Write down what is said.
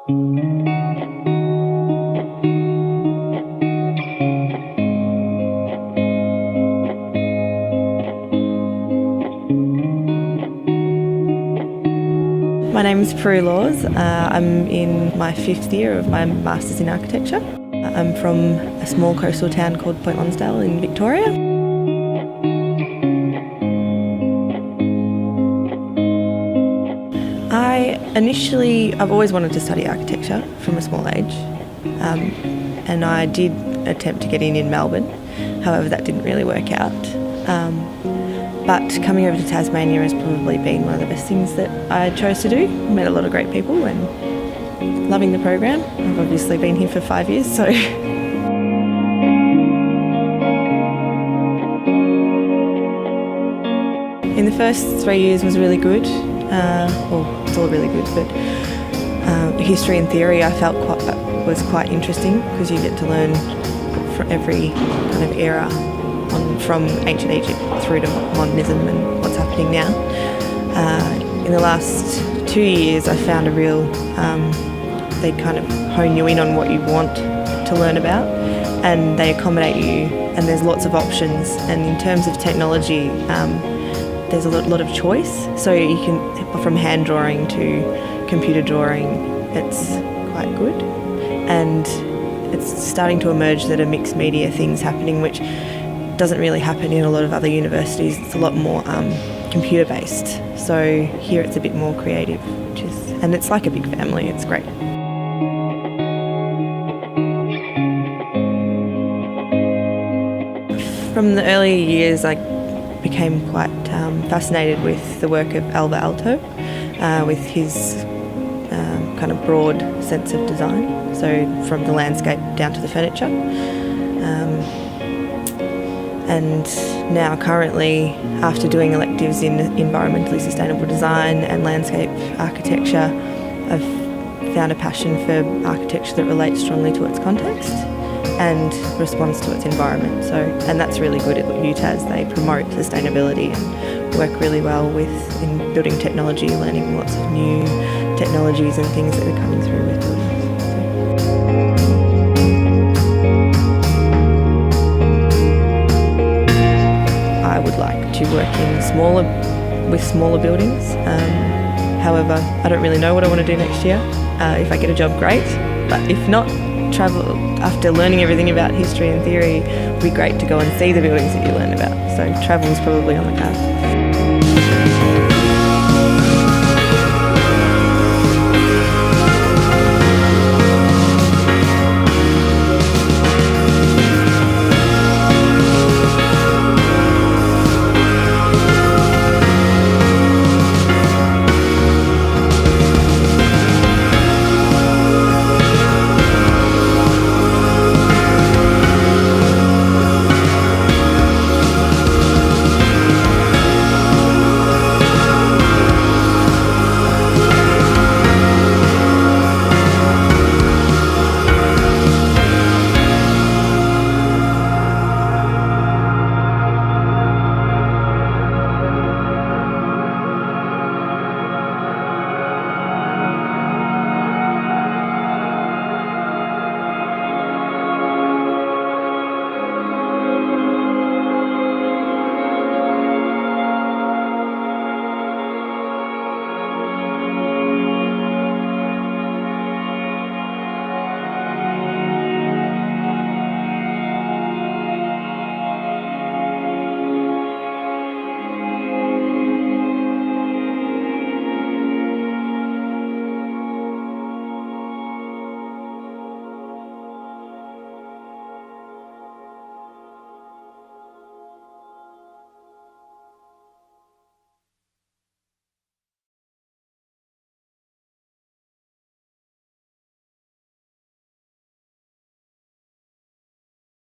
My name is Prudence Laws. I'm in my 5th year of my Masters in Architecture. I'm from a small coastal town called Point Lonsdale in Victoria. I've always wanted to study architecture from a small age, and I did attempt to get in Melbourne. However, that didn't really work out. But coming over to Tasmania has probably been one of the best things that I chose to do. Met a lot of great people and loving the program. I've obviously been here for 5 years, so in the first 3 years was really good. It's all really good, but history and theory I felt was quite interesting because you get to learn from every kind of era, from ancient Egypt through to modernism and what's happening now. In the last 2 years I found they kind of hone you in on what you want to learn about, and they accommodate you, and there's lots of options. And in terms of technology, there's a lot of choice, so you can, from hand drawing to computer drawing, it's quite good. And it's starting to emerge that a mixed media thing's happening, which doesn't really happen in a lot of other universities. It's a lot more computer based. So here it's a bit more creative, and it's like a big family. It's great. From the early years, I became quite fascinated with the work of Alvar Aalto, with his kind of broad sense of design, so from the landscape down to the furniture. And now currently, after doing electives in environmentally sustainable design and landscape architecture, I've found a passion for architecture that relates strongly to its context and responds to its environment. And that's really good at UTAS. They promote sustainability and work really well in building technology, learning lots of new technologies and things that are coming through with buildings. I would like to work with smaller buildings. However, I don't really know what I want to do next year. If I get a job, great. But if not, travel, after learning everything about history and theory, it would be great to go and see the buildings that you learn about. So travel is probably on the card.